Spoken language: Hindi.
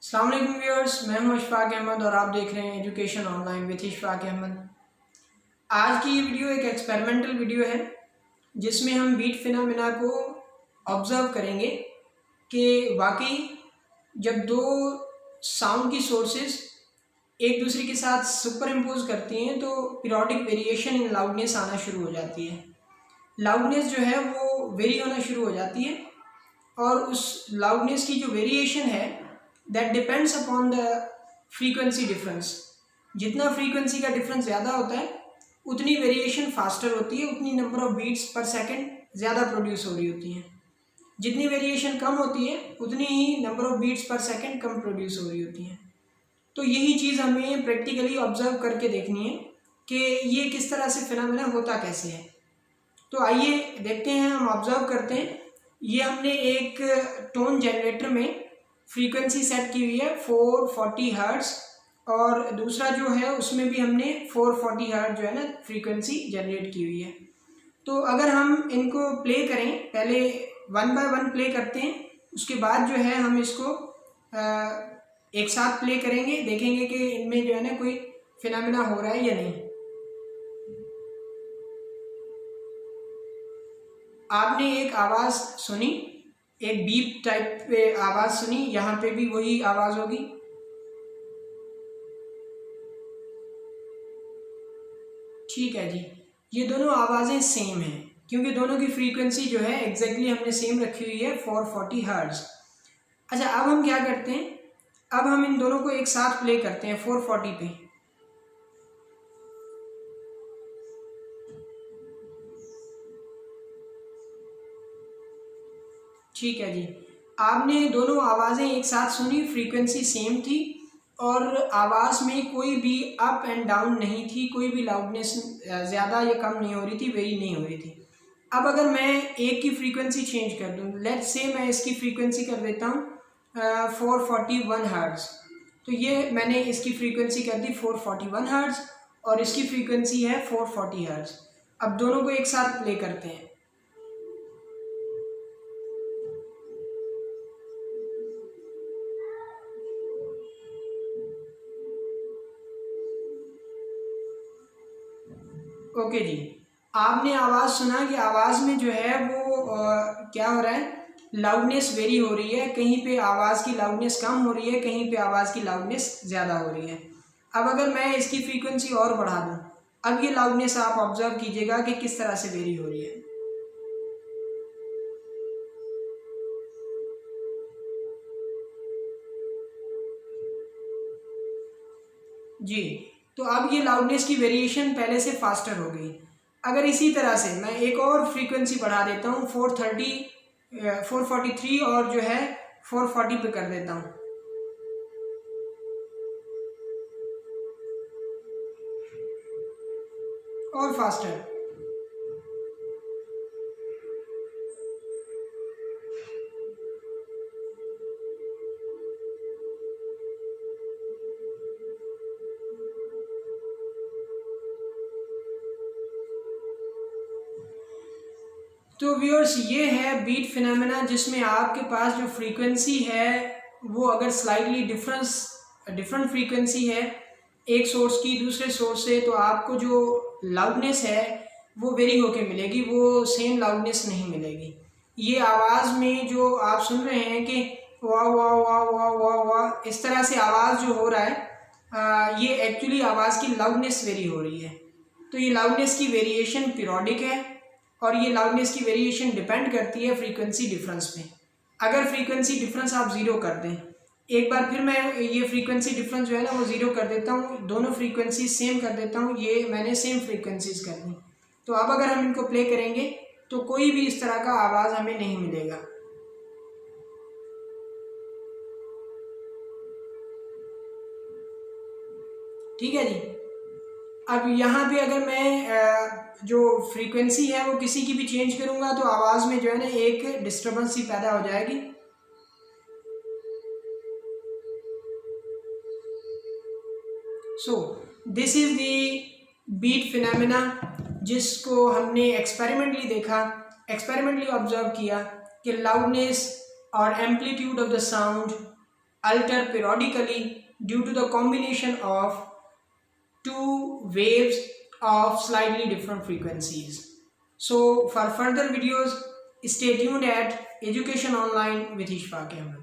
अस्सलाम वालेकुम व्यूअर्स, मैं हूं इशफाक अहमद और आप देख रहे हैं education online with Ishfaq Ahmad. आज की ये वीडियो एक एक्सपेरिमेंटल वीडियो है जिसमें हम बीट फिनोमेना को ऑब्जर्व करेंगे कि वाकई जब दो साउंड की सोर्सेज एक दूसरे के साथ सुपर इम्पोज करती हैं तो पीरियोडिक वेरिएशन इन लाउडनेस आना शुरू हो जाती है। लाउडनेस जो है वो वेरी होना शुरू हो जाती है और उस लाउडनेस की जो वेरिएशन है that depends upon the frequency difference. जितना फ्रीक्वेंसी का डिफरेंस ज़्यादा होता है उतनी वेरिएशन फास्टर होती है, उतनी नंबर ऑफ बीट्स पर सेकंड ज़्यादा प्रोड्यूस हो रही होती हैं। जितनी वेरिएशन कम होती है उतनी ही नंबर ऑफ बीट्स पर सेकंड कम प्रोड्यूस हो रही होती हैं। तो यही चीज़ हमें प्रैक्टिकली ऑब्जर्व करके देखनी है कि ये किस तरह से फिनोमेना होता कैसे है। तो आइए देखते हैं, हम ऑब्जर्व करते हैं। ये हमने एक टोन जनरेटर में फ्रीक्वेंसी सेट की हुई है 440 हर्ट्ज और दूसरा जो है उसमें भी हमने 440 हर्ट्ज जो है ना फ्रीक्वेंसी जनरेट की हुई है। तो अगर हम इनको प्ले करें, पहले 1 बाय 1 प्ले करते हैं, उसके बाद जो है हम इसको एक साथ प्ले करेंगे, देखेंगे कि इनमें जो है ना कोई फिनोमेना हो रहा है या नहीं। आपने एक आवाज़ सुनी, एक बीप टाइप पे आवाज़ सुनी, यहाँ पे भी वही आवाज़ होगी। ठीक है जी, ये दोनों आवाज़ें सेम हैं क्योंकि दोनों की फ्रीक्वेंसी जो है एग्जैक्टली हमने सेम रखी हुई है 440 हर्ट्ज। अच्छा, अब हम क्या करते हैं, अब हम इन दोनों को एक साथ प्ले करते हैं 440 पे। ठीक है जी, आपने दोनों आवाज़ें एक साथ सुनी, फ्रीक्वेंसी सेम थी और आवाज़ में कोई भी अप एंड डाउन नहीं थी, कोई भी लाउडनेस ज़्यादा या कम नहीं हो रही थी, वेरी नहीं हो रही थी। अब अगर मैं एक की फ्रीक्वेंसी चेंज कर दूँ, लेट्स से मैं इसकी फ्रीक्वेंसी कर देता हूँ 441 हर्ट्ज। तो ये मैंने इसकी फ्रीक्वेंसी कर दी 441 हर्ट्ज और इसकी फ्रीक्वेंसी है 440 हर्ट्ज। अब दोनों को एक साथ प्ले करते हैं। ओके जी, आपने आवाज़ सुना कि आवाज़ में जो है वो क्या हो रहा है, लाउडनेस वेरी हो रही है। कहीं पे आवाज़ की लाउडनेस कम हो रही है, कहीं पे आवाज़ की लाउडनेस ज़्यादा हो रही है। अब अगर मैं इसकी फ्रीक्वेंसी और बढ़ा दूँ, अब ये लाउडनेस आप ऑब्जर्व कीजिएगा कि किस तरह से वेरी हो रही है। जी, तो अब ये लाउडनेस की वेरिएशन पहले से फास्टर हो गई। अगर इसी तरह से मैं एक और फ्रीक्वेंसी बढ़ा देता हूँ 443 और जो है 440 पे कर देता हूँ, और फास्टर। तो व्यूअर्स, ये है बीट फिनोमेना जिसमें आपके पास जो फ्रीक्वेंसी है वो अगर स्लाइटली डिफरेंट फ्रीक्वेंसी है एक सोर्स की दूसरे सोर्स से, तो आपको जो लाउडनेस है वो वेरी होके मिलेगी, वो सेम लाउडनेस नहीं मिलेगी। ये आवाज़ में जो आप सुन रहे हैं कि वाह वाह वाह वाह वाह वाह, इस तरह से आवाज़ जो हो रहा है ये एक्चुअली आवाज़ की लाउडनेस वेरी हो रही है। तो ये लाउडनेस की वेरिएशन पीरियोडिक है और ये लाउडनेस की वेरिएशन डिपेंड करती है फ्रीक्वेंसी डिफरेंस पे। अगर फ्रीक्वेंसी डिफरेंस आप ज़ीरो कर दें, एक बार फिर मैं ये फ्रीक्वेंसी डिफरेंस जो है ना वो ज़ीरो कर देता हूँ, दोनों फ्रीक्वेंसी सेम कर देता हूँ, ये मैंने सेम फ्रीक्वेंसीज कर दी। तो अब अगर हम इनको प्ले करेंगे तो कोई भी इस तरह का आवाज़ हमें नहीं मिलेगा। ठीक है जी, अब यहाँ पे अगर मैं जो फ्रीक्वेंसी है वो किसी की भी चेंज करूँगा तो आवाज़ में जो है ना एक डिस्टर्बेंस ही पैदा हो जाएगी। So this is the beat phenomena जिसको हमने एक्सपेरिमेंटली देखा, एक्सपेरिमेंटली ऑब्जर्व किया कि लाउडनेस और amplitude of the sound alter periodically due to the combination of two waves of slightly different frequencies. So for further videos, stay tuned at Education Online with Ishfaq Ahmed.